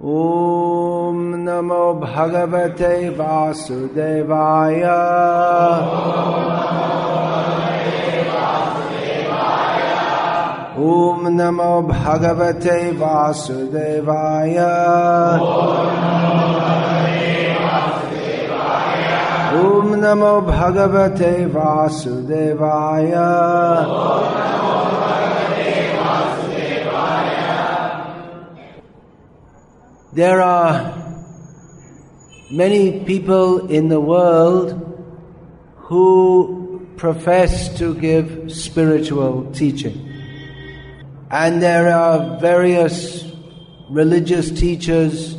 Om Namo Bhagavate Vasudevaya. Om Namo Bhagavate Vasudevaya. Om Namo Bhagavate Vasudevaya. There are many people in the world who profess to give spiritual teaching. And there are various religious teachers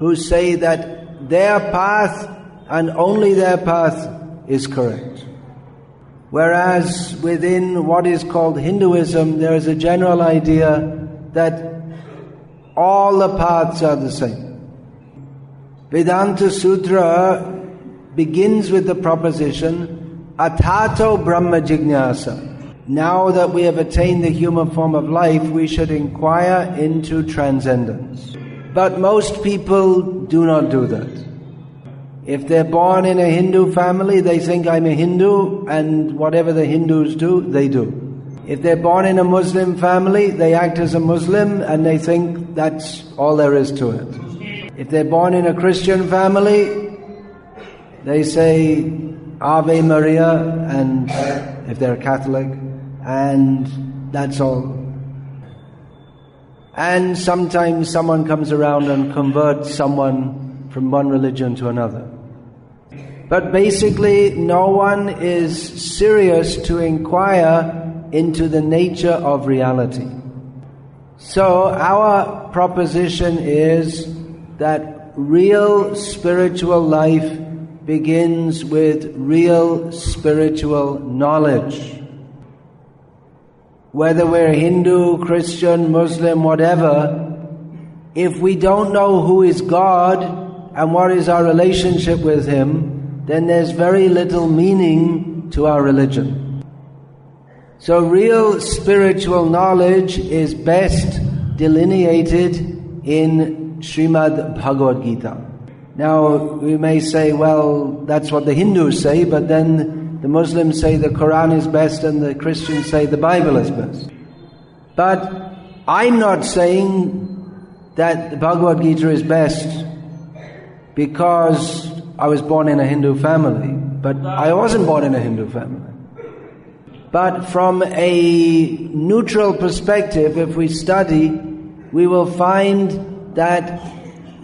who say that their path and only their path is correct. Whereas within what is called Hinduism, there is a general idea that all the paths are the same. Vedanta Sutra begins with the proposition, Atato Brahma Jignasa. Now that we have attained the human form of life, we should inquire into transcendence. But most people do not do that. If they're born in a Hindu family, they think I'm a Hindu, and whatever the Hindus do, they do. If they're born in a Muslim family, they act as a Muslim and they think that's all there is to it. If they're born in a Christian family, they say Ave Maria, and if they're Catholic, and that's all. And sometimes someone comes around and converts someone from one religion to another. But basically, no one is serious to inquire into the nature of reality. So our proposition is that real spiritual life begins with real spiritual knowledge. Whether we're Hindu, Christian, Muslim, whatever, if we don't know who is God and what is our relationship with Him, then there's very little meaning to our religion. So real spiritual knowledge is best delineated in Srimad Bhagavad Gita. Now we may say, well, that's what the Hindus say, but then the Muslims say the Quran is best and the Christians say the Bible is best. But I'm not saying that the Bhagavad Gita is best because I was born in a Hindu family, but I wasn't born in a Hindu family. But from a neutral perspective, if we study, we will find that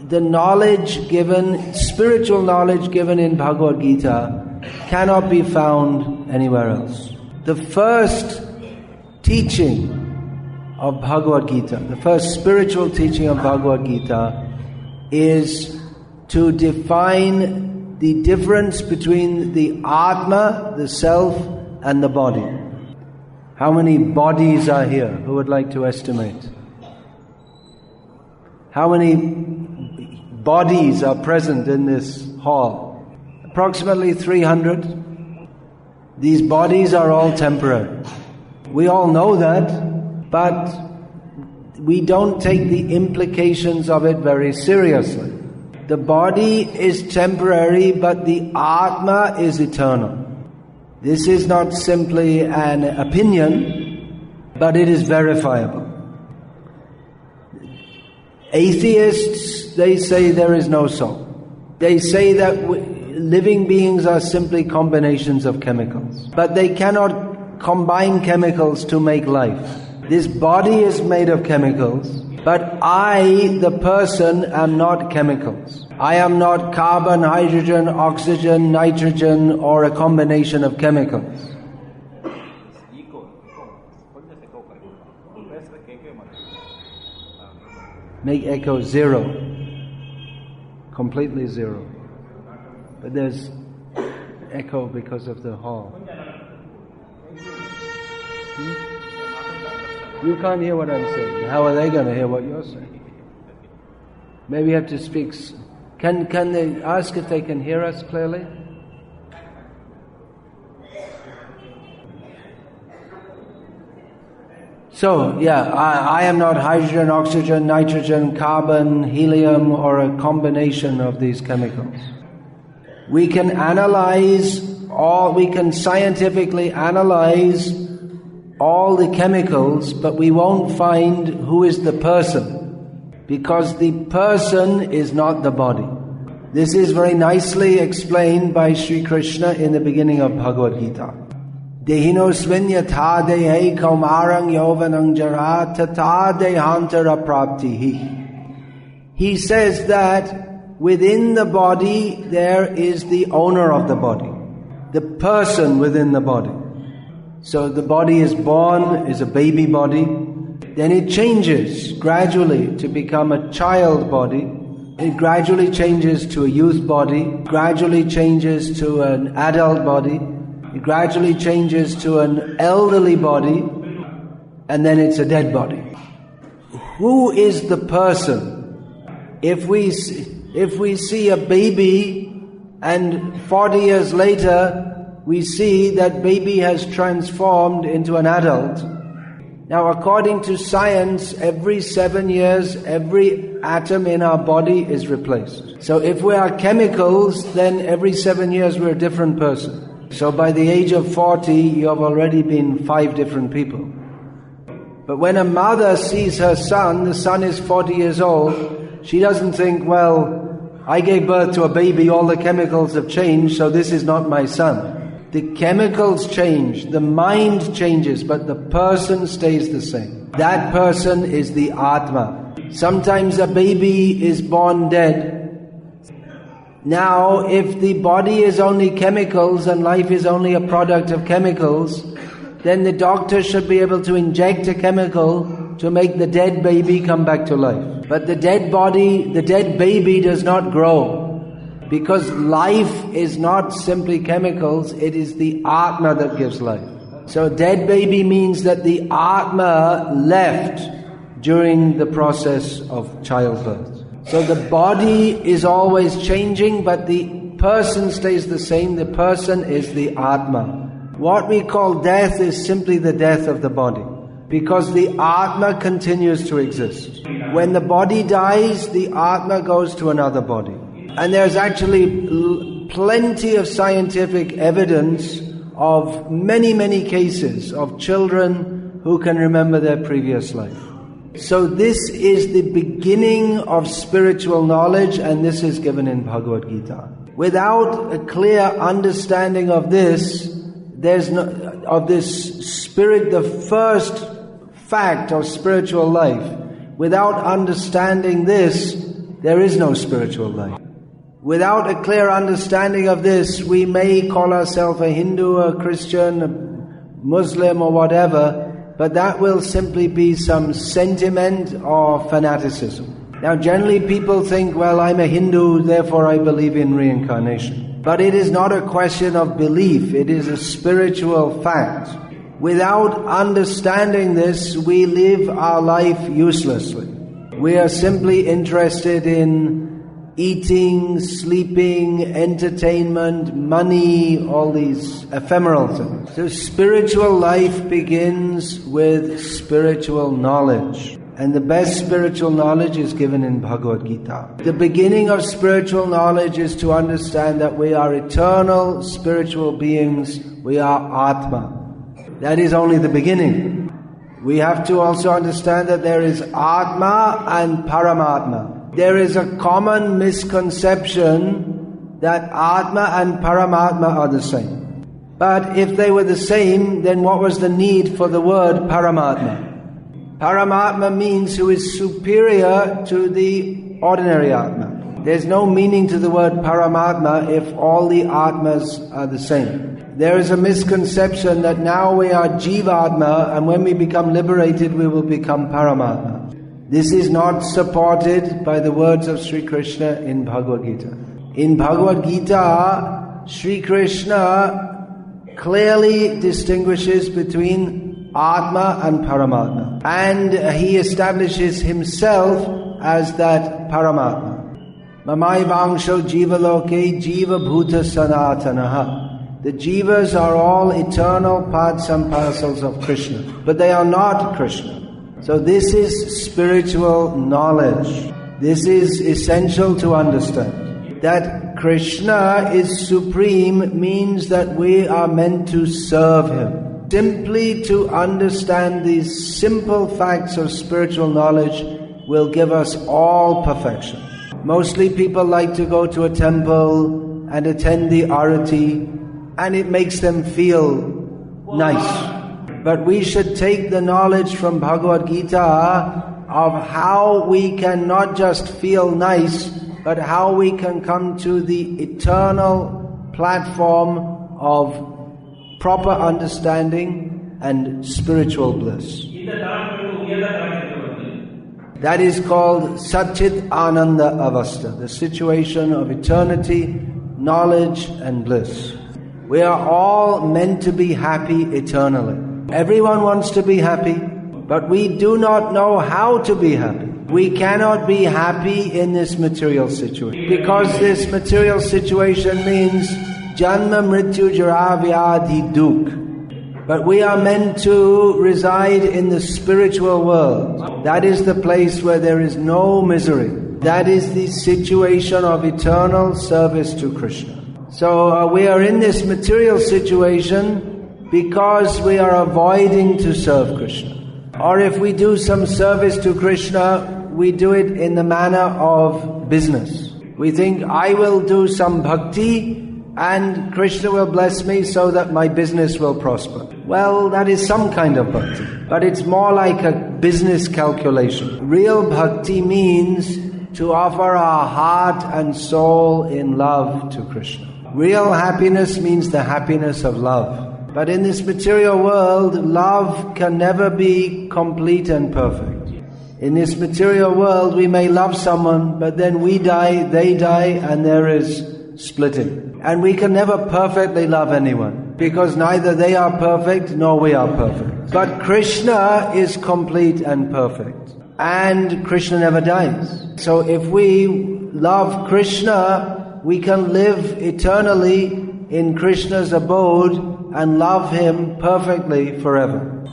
the knowledge given, spiritual knowledge given in Bhagavad Gita cannot be found anywhere else. The first teaching of Bhagavad Gita, the first spiritual teaching of Bhagavad Gita is to define the difference between the Atma, the self, and the body. How many bodies are here? Who would like to estimate? How many bodies are present in this hall? Approximately 300. These bodies are all temporary. We all know that, but we don't take the implications of it very seriously. The body is temporary, but the Atma is eternal. This is not simply an opinion, but it is verifiable. Atheists, they say there is no soul. They say that living beings are simply combinations of chemicals. But they cannot combine chemicals to make life. This body is made of chemicals, but I, the person, am not chemicals. I am not carbon, hydrogen, oxygen, nitrogen, or a combination of chemicals. Make echo zero. Completely zero. But there's echo because of the hall. You can't hear what I'm saying. How are they going to hear what you're saying? Maybe you have to speak. Can they ask if they can hear us clearly? So, I am not hydrogen, oxygen, nitrogen, carbon, helium, or a combination of these chemicals. We can scientifically analyze all the chemicals, but we won't find who is the person, because the person is not the body. This is very nicely explained by Sri Krishna in the beginning of Bhagavad Gita. Dehinosmin yatha dehe kaumarang yovanang jara tata dehantara praptihi. He says that within the body there is the owner of the body, the person within the body. So the body is born, is a baby body, then it changes gradually to become a child body. It gradually changes to a youth body, gradually changes to an adult body, it gradually changes to an elderly body, and then it's a dead body. Who is the person? If we see a baby and 40 years later we see that baby has transformed into an adult. Now, according to science, every 7 years, every atom in our body is replaced. So if we are chemicals, then every 7 years we're a different person. So by the age of 40, you have already been 5 different people. But when a mother sees her son, the son is 40 years old, she doesn't think, well, I gave birth to a baby, all the chemicals have changed, so this is not my son. The chemicals change, the mind changes, but the person stays the same. That person is the Atma. Sometimes a baby is born dead. Now, if the body is only chemicals and life is only a product of chemicals, then the doctor should be able to inject a chemical to make the dead baby come back to life. But the dead baby does not grow. Because life is not simply chemicals, it is the Atma that gives life. So dead baby means that the Atma left during the process of childbirth. So the body is always changing, but the person stays the same. The person is the Atma. What we call death is simply the death of the body, because the Atma continues to exist. When the body dies, the Atma goes to another body. And there's actually plenty of scientific evidence of many, many cases of children who can remember their previous life. So this is the beginning of spiritual knowledge, and this is given in Bhagavad Gita. Without a clear understanding of this, of this spirit, the first fact of spiritual life, without understanding this, there is no spiritual life. Without a clear understanding of this, we may call ourselves a Hindu, a Christian, a Muslim or whatever, but that will simply be some sentiment or fanaticism. Now generally people think, well, I'm a Hindu, therefore I believe in reincarnation. But it is not a question of belief, it is a spiritual fact. Without understanding this, we live our life uselessly. We are simply interested in eating, sleeping, entertainment, money, all these ephemeral things. So spiritual life begins with spiritual knowledge. And the best spiritual knowledge is given in Bhagavad Gita. The beginning of spiritual knowledge is to understand that we are eternal spiritual beings. We are Atma. That is only the beginning. We have to also understand that there is Atma and Paramatma. There is a common misconception that Atma and Paramatma are the same. But if they were the same, then what was the need for the word Paramatma? Paramatma means who is superior to the ordinary Atma. There's no meaning to the word Paramatma if all the Atmas are the same. There is a misconception that now we are Jivatma, and when we become liberated we will become Paramatma. This is not supported by the words of Sri Krishna in Bhagavad Gita. In Bhagavad Gita, Sri Krishna clearly distinguishes between Atma and Paramatma. And he establishes himself as that Paramatma. Mamai vangsho jiva loke jiva bhuta sanatanaha The jivas are all eternal parts and parcels of Krishna, but they are not Krishna. So this is spiritual knowledge. This is essential to understand. That Krishna is supreme means that we are meant to serve Him. Simply to understand these simple facts of spiritual knowledge will give us all perfection. Mostly people like to go to a temple and attend the Arati, and it makes them feel nice. But we should take the knowledge from Bhagavad Gita of how we can not just feel nice, but how we can come to the eternal platform of proper understanding and spiritual bliss. That is called Satchit Ananda Avastha, the situation of eternity, knowledge and bliss. We are all meant to be happy eternally. Everyone wants to be happy, but we do not know how to be happy. We cannot be happy in this material situation, because this material situation means Janma Mrityu Jara Vyadhi Dukh. But we are meant to reside in the spiritual world. That is the place where there is no misery. That is the situation of eternal service to Krishna. So we are in this material situation because we are avoiding to serve Krishna. Or if we do some service to Krishna, we do it in the manner of business. We think, I will do some bhakti and Krishna will bless me so that my business will prosper. Well, that is some kind of bhakti, but it's more like a business calculation. Real bhakti means to offer our heart and soul in love to Krishna. Real happiness means the happiness of love. But in this material world, love can never be complete and perfect. In this material world, we may love someone, but then we die, they die, and there is splitting. And we can never perfectly love anyone, because neither they are perfect nor we are perfect. But Krishna is complete and perfect, and Krishna never dies. So if we love Krishna, we can live eternally in Krishna's abode and love Him perfectly forever.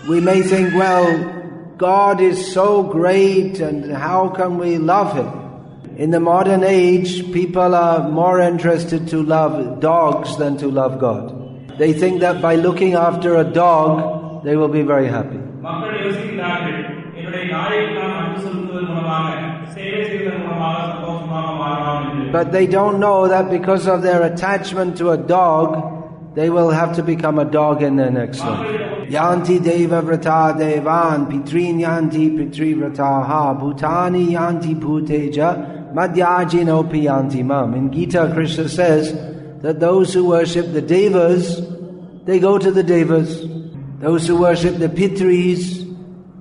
We may think, well, God is so great and how can we love Him? In the modern age, people are more interested to love dogs than to love God. They think that by looking after a dog, they will be very happy. But they don't know that because of their attachment to a dog, they will have to become a dog in their next life. Yanti deva vrata devan, pitrin yanti pitri vrataha, bhutani yanti bhuteja, madhyajinopi yanti mam. In Gita, Krishna says that those who worship the devas, they go to the devas. Those who worship the pitris,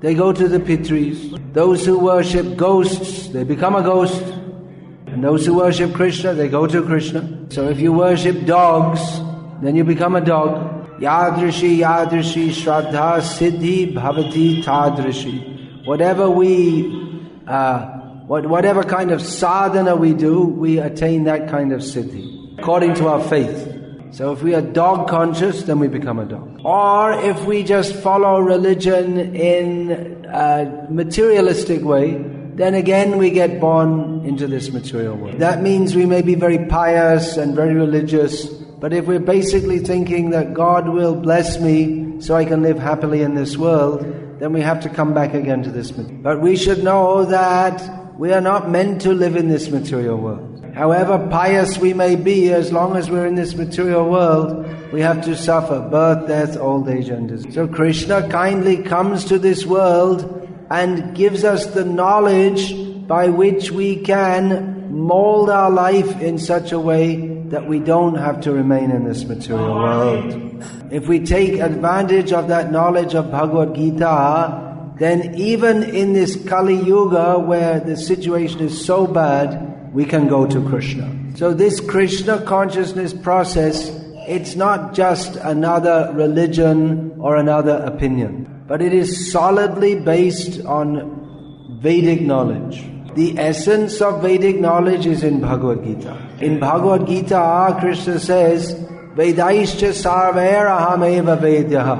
they go to the pitris. Those who worship ghosts, they become a ghost. And those who worship Krishna, they go to Krishna. So if you worship dogs, then you become a dog. Yadrishi, yadrishi, shraddha, siddhi, bhavati, tadrishi. Whatever kind of sadhana we do, we attain that kind of siddhi, according to our faith. So if we are dog conscious, then we become a dog. Or if we just follow religion in a materialistic way, then again we get born into this material world. That means we may be very pious and very religious, but if we're basically thinking that God will bless me so I can live happily in this world, then we have to come back again to this material. But we should know that we are not meant to live in this material world. However pious we may be, as long as we're in this material world, we have to suffer birth, death, old age and disease. So Krishna kindly comes to this world and gives us the knowledge by which we can mold our life in such a way that we don't have to remain in this material world. If we take advantage of that knowledge of Bhagavad Gita, then even in this Kali Yuga where the situation is so bad, we can go to Krishna. So this Krishna consciousness process, it's not just another religion or another opinion, but it is solidly based on Vedic knowledge. The essence of Vedic knowledge is in Bhagavad Gita. In Bhagavad Gita, Krishna says, Vedaischa sarvairahameva vedyaha.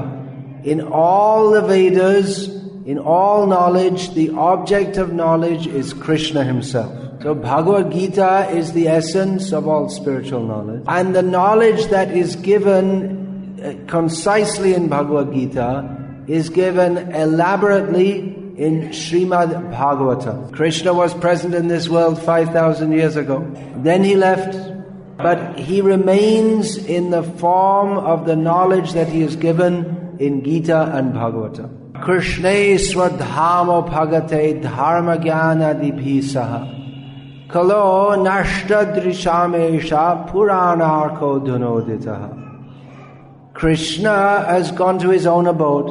In all the Vedas, in all knowledge, the object of knowledge is Krishna himself. So Bhagavad Gita is the essence of all spiritual knowledge. And the knowledge that is given concisely in Bhagavad Gita is given elaborately in Srimad Bhagavatam. Krishna was present in this world 5,000 years ago. Then he left, but he remains in the form of the knowledge that he is given in Gita and Bhagavatam. Krishne swadhamo bhagate dharma jnana dibhisaha kalo nashtadrishamesha puranarko dhunoditaha. Krishna has gone to his own abode,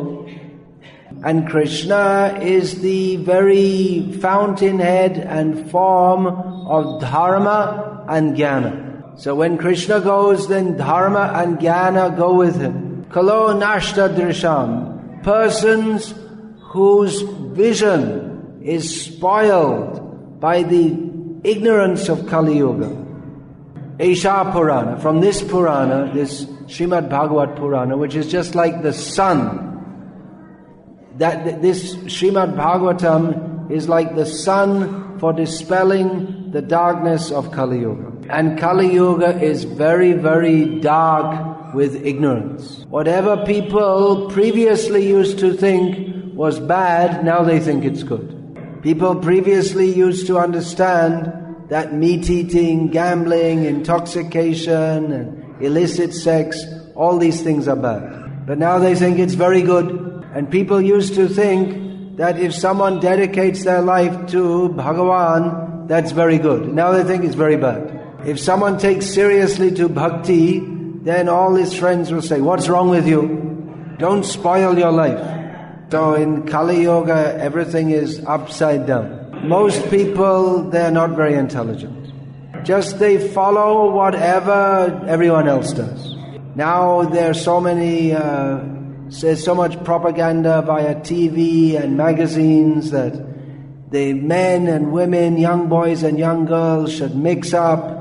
and Krishna is the very fountainhead and form of dharma and jnana. So when Krishna goes, then dharma and jnana go with him. Kalo nashtadrisham. Persons whose vision is spoiled by the ignorance of Kali Yuga. Esha Purana, from this Purana, this Srimad Bhagavat Purana, which is just like the sun. That this Srimad Bhagavatam is like the sun for dispelling the darkness of Kali Yuga. And Kali Yuga is very, very dark with ignorance. Whatever people previously used to think was bad, now they think it's good. People previously used to understand that meat eating, gambling, intoxication, and illicit sex, all these things are bad. But now they think it's very good. And people used to think that if someone dedicates their life to Bhagavan, that's very good. Now they think it's very bad. If someone takes seriously to Bhakti, then all his friends will say, what's wrong with you? Don't spoil your life. So in Kali Yuga, everything is upside down. Most people, they're not very intelligent. Just they follow whatever everyone else does. Now there's so much propaganda via TV and magazines that the men and women, young boys and young girls should mix up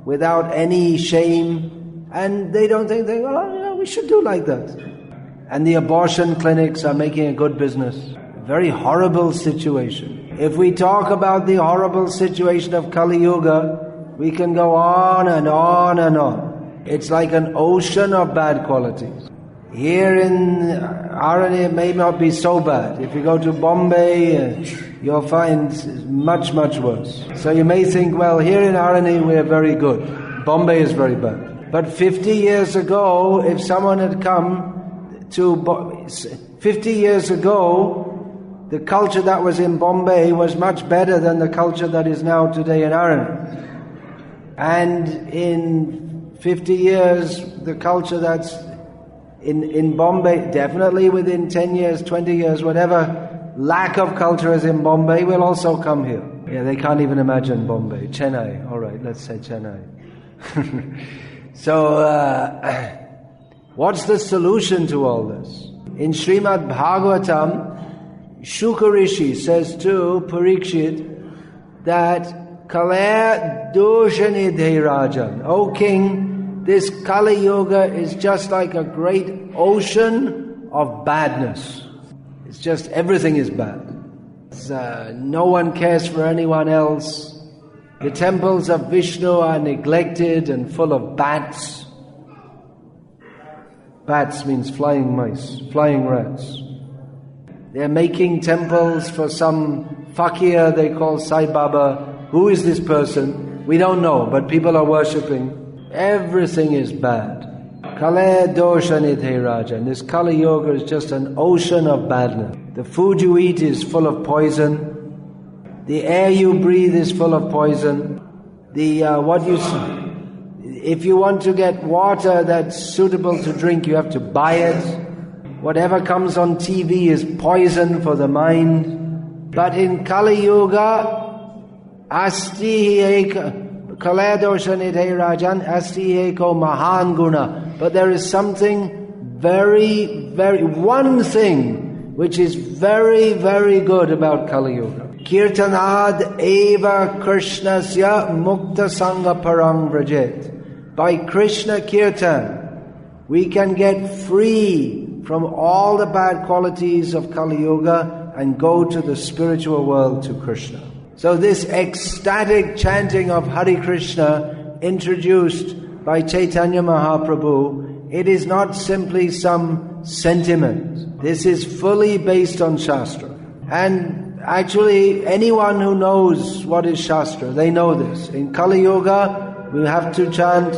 without any shame. And they don't think, we should do like that. And the abortion clinics are making a good business. Very horrible situation. If we talk about the horrible situation of Kali Yuga, we can go on and on and on. It's like an ocean of bad qualities. Here in Arani it may not be so bad. If you go to Bombay, you'll find much, much worse. So you may think, well, here in Arani we're very good. Bombay is very bad. But 50 years ago, if someone had come to 50 years ago, the culture that was in Bombay was much better than the culture that is now today in Arani. And in 50 years, the culture that's in Bombay, definitely within 10 years, 20 years, whatever lack of culture is in Bombay will also come here. Yeah, they can't even imagine Bombay. Chennai, all right, let's say Chennai. So, what's the solution to all this? In Srimad Bhagavatam, Shuka Rishi says to Parikshit that Kale Dushanidhe Rajan, O king, this Kali Yuga is just like a great ocean of badness. It's just everything is bad. No one cares for anyone else. The temples of Vishnu are neglected and full of bats. Bats means flying mice, flying rats. They're making temples for some fakir they call Sai Baba. Who is this person? We don't know, but people are worshipping. Everything is bad. Kale dosha nidhe rajan. This Kali Yuga is just an ocean of badness. The food you eat is full of poison. The air you breathe is full of poison. If you want to get water that's suitable to drink, you have to buy it. Whatever comes on TV is poison for the mind. But in Kali Yuga, asti eka kale dosha nidhe rajan asti eko mahan guna. But there is something one thing which is very, very good about Kali Yuga. Kirtanad eva Krishnasya mukta sangha parang vrajet. By Krishna Kirtan, We can get free from all the bad qualities of Kali Yuga and go to the spiritual world, to Krishna. So this ecstatic chanting of Hare Krishna introduced by Chaitanya Mahaprabhu, it is not simply some sentiment. This is fully based on Shastra. And actually, anyone who knows what is Shastra, they know this. In Kali Yuga, we have to chant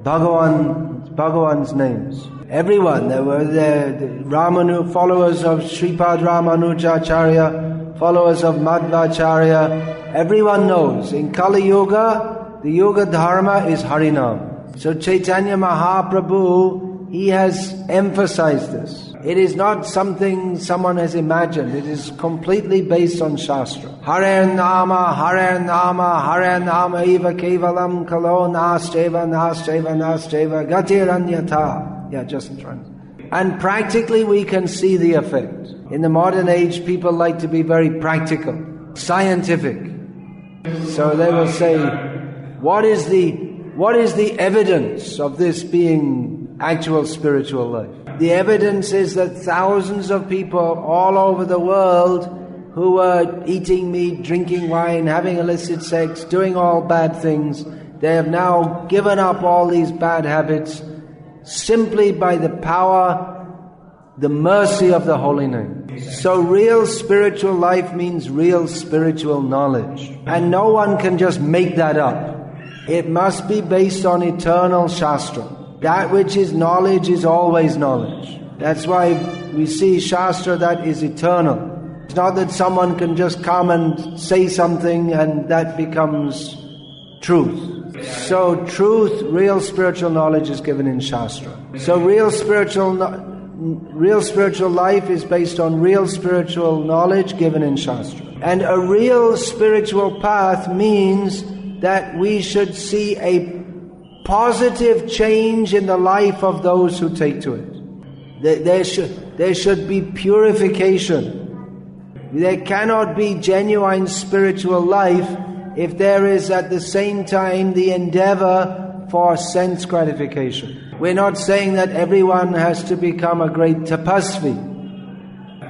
Bhagavan's names. Everyone, there were the followers of Sripad Ramanujacharya, followers of Madhvacharya, everyone knows. In Kali Yuga, the Yuga Dharma is Harinam. So Chaitanya Mahaprabhu, he has emphasized this. It is not something someone has imagined. It is completely based on Shastra. Hare Nama, Hare Nama, Hare Nama eva kevalam kalo nasteva, nasteva, nasteva, gatiranyata. Yeah, just trying. And practically we can see the effect. In the modern age, people like to be very practical, scientific. So they will say, what is the evidence of this being actual spiritual life? The evidence is that thousands of people all over the world who were eating meat, drinking wine, having illicit sex, doing all bad things, they have now given up all these bad habits simply by the power, the mercy of the Holy Name. So real spiritual life means real spiritual knowledge. And no one can just make that up. It must be based on eternal Shastra. That which is knowledge is always knowledge. That's why we see Shastra that is eternal. It's not that someone can just come and say something and that becomes truth. So truth, real spiritual knowledge is given in Shastra. So real spiritual life is based on real spiritual knowledge given in Shastra. And a real spiritual path means that we should see a positive change in the life of those who take to it. There should be purification. There cannot be genuine spiritual life if there is at the same time the endeavor for sense gratification. We're not saying that everyone has to become a great tapasvi.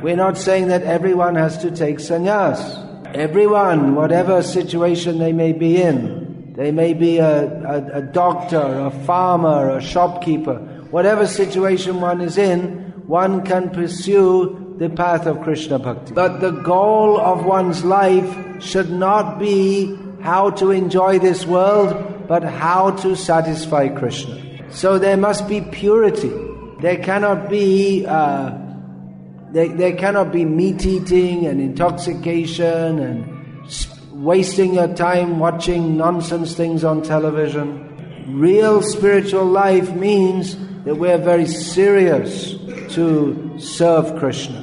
We're not saying that everyone has to take sannyas. Everyone, whatever situation they may be in, they may be a doctor, a farmer, a shopkeeper. Whatever situation one is in, one can pursue the path of Krishna Bhakti. But the goal of one's life should not be how to enjoy this world, but how to satisfy Krishna. So there must be purity. There cannot be meat eating and intoxication and wasting your time watching nonsense things on television. Real spiritual life means that we're very serious to serve Krishna.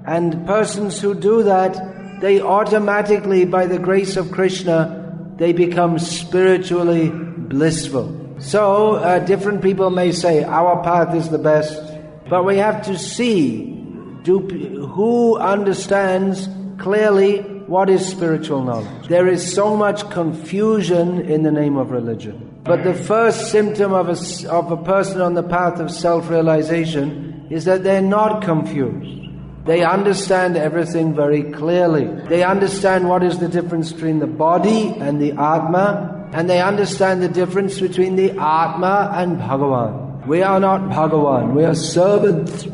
And persons who do that, they automatically, by the grace of Krishna, they become spiritually blissful. So, different people may say, our path is the best. But we have to see who understands clearly what is spiritual knowledge. There is so much confusion in the name of religion. But the first symptom of a person on the path of self-realization is that they're not confused. They understand everything very clearly. They understand what is the difference between the body and the Atma, and they understand the difference between the Atma and Bhagavan. We are not Bhagavan, we are servants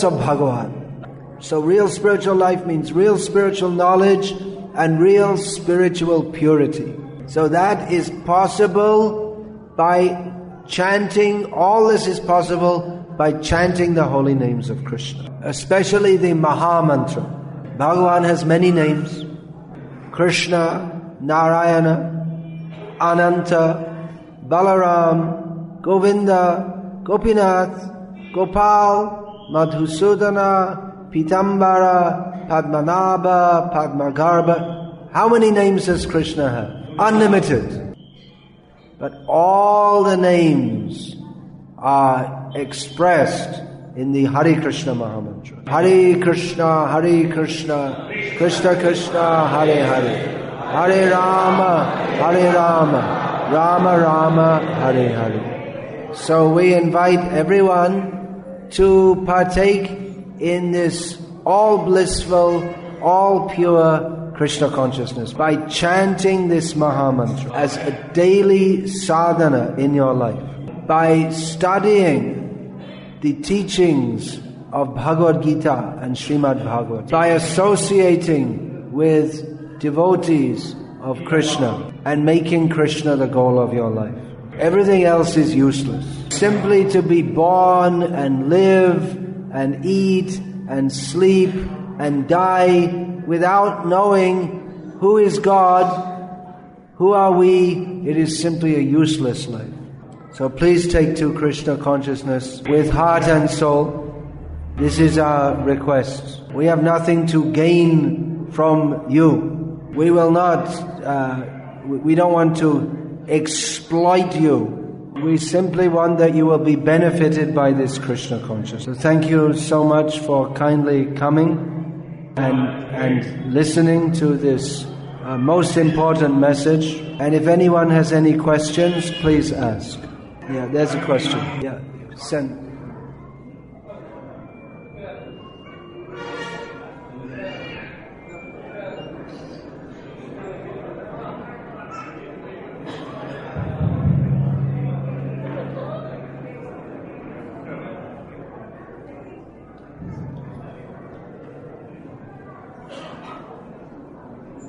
of Bhagavan. So real spiritual life means real spiritual knowledge and real spiritual purity. So that is possible by chanting, all this is possible by chanting the holy names of Krishna, especially the Maha Mantra. Bhagavan has many names: Krishna, Narayana, Ananta, Balaram, Govinda, Gopinath, Gopal, Madhusudana, Pitambara, Padmanabha, Padmagarbha. How many names does Krishna have? Unlimited. But all the names are expressed in the Hare Krishna Mahamantra. Hare Krishna, Krishna Krishna, Hare Hare. Hare Rama, Rama Rama, Hare Hare. So we invite everyone to partake in this all blissful, all pure Krishna consciousness by chanting this Mahamantra as a daily sadhana in your life, by studying the teachings of Bhagavad Gita and Srimad Bhagavad, by associating with devotees of Krishna and making Krishna the goal of your life. Everything else is useless. Simply to be born and live and eat and sleep and die without knowing who is God, who are we, it is simply a useless life. So please take to Krishna consciousness with heart and soul. This is our request. We have nothing to gain from you. We will not, we don't want to exploit you. We simply want that you will be benefited by this Krishna consciousness. So thank you so much for kindly coming and listening to this most important message. And if anyone has any questions, please ask. Yeah, there's a question. Yeah, send.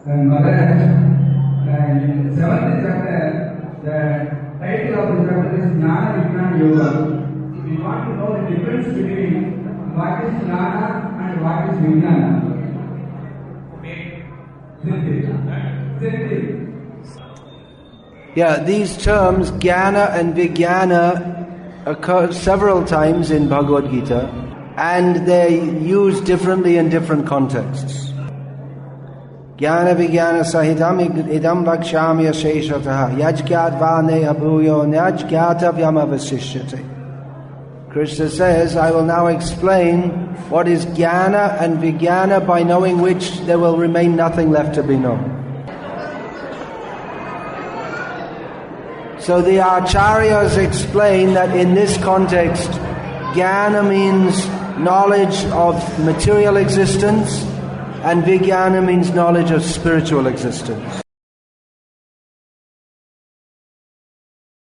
And Mother, in 7th chapter, the title of the chapter is Jnana Vijnana Yoga. We want to know the difference between what is Jnana and what is Vijnana. Yeah, these terms, Jnana and Vijnana, occur several times in Bhagavad Gita, and they're used differently in different contexts. Jnana Vijnana Sahitam idam Vakshamya Sheshataha Yajgyat Vane Abhuyo Nyajgyatavyam Avasishyate. Krishna says, I will now explain what is Jnana and Vijnana, by knowing which there will remain nothing left to be known. So the Acharyas explain that in this context, Jnana means knowledge of material existence, and Vijnana means knowledge of spiritual existence.